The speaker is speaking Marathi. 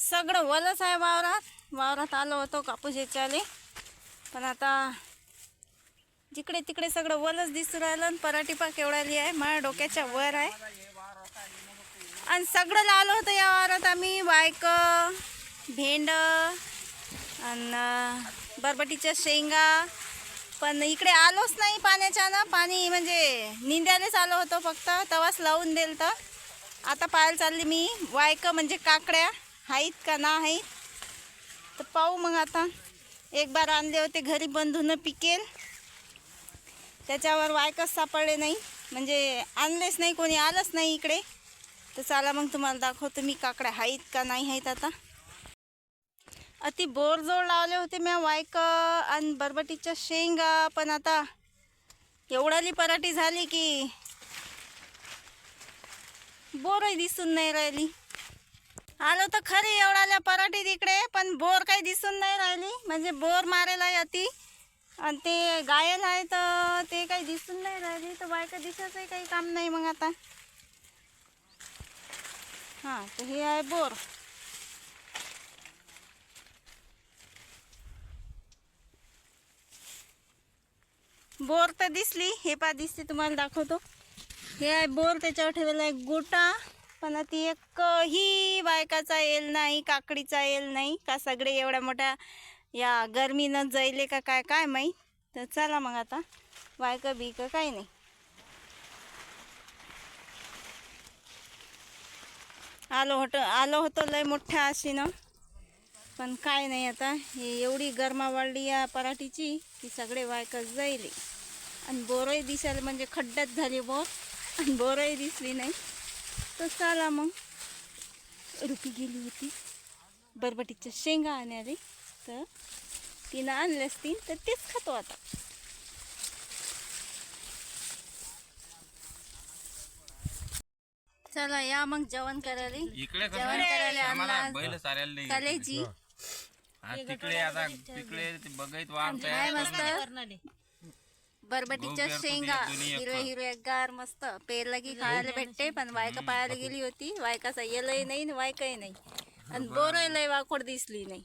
सगळं वलच आहे वावरात आलो होतो कापूस याच्याले, पण आता जिकडे तिकडे सगळं वलच दिसू राहिलं आणि पराठी पा केवढाली आहे माझ्या डोक्याच्या वर आहे. आणि सगळं लावलं होतं या वावरात आम्ही, वायक, भेंड आणि बरबटीच्या शेंगा. पण इकडे आलोच नाही पाण्याच्या ना, पाणी म्हणजे निंद्यालेच आलो होतो फक्त, तवाच लावून दिल. तर आता पाहायला चालली मी वायक म्हणजे काकड्या आहेत का ना आहेत, तर पाहू मग. आता एक बार आणले होते घरी बंधून पिकेल, त्याच्यावर वायकच सापडले नाही, म्हणजे आणलेच नाही, कोणी आलंच नाही इकडे. तर चला मग तुम्हाला दाखवतो मी काकड्या आहेत का नाही आहेत. आता अति बोरजोड लावले होते मी वायक आणि बरबटीच्या शेंगा, पण आता एवढाली पराठी झाली की बोरही दिसून नाही राहिली. आलो तर खरी एवढाल्या पराठी तिकडे, पण बोर काही दिसून नाही राहिली, म्हणजे बोर मारेल आहे अति, आणि ते गायल आहे तर ते काही दिसून नाही राहिली. तर वायका दिसायचंही काही काम नाही मग आता. हां, तर हे आहे बोर. बोर तर दिसली, हे पा दिसते तुम्हाला दाखवतो. हे आहे बोर, त्याच्यावर ठेवलेला आहे गोटा, पण ती एकही वायकाचा येल नाही, काकडीचा येल नाही का. सगळे एवढ्या मोठ्या या गरमीनं जायले का काय काय माहीत. तर चला मग आता वायक बीक काही नाही. आलो होतो लय मोठ्या आशेनं, पण काय नाही. आता हे एवढी गरमा वाढली या पराठीची की सगळे वायकच जायले, आणि बोरही दिसायला म्हणजे खड्ड्यात झाली बोर, आणि बोरही दिसली नाही. तर चला मग. रुपी गेली होती बरबटीच्या शेंगा आणायला, तर तिनं आणले असतील तर तेच खातो आता. चला या मग जेवण करायला. जेवण करायला आणला कलेजी तिकडे आता तिकडे बघत वाढ आहे मस्त बरबटीच्या शेंगा, हिरव्या गार मस्त पेरला की खायला भेटते. पण वायका पाहायला गेली होती, वायकाचा येलही नाही वायकही नाही, आणि बोरही लय वाकोड दिसली नाही.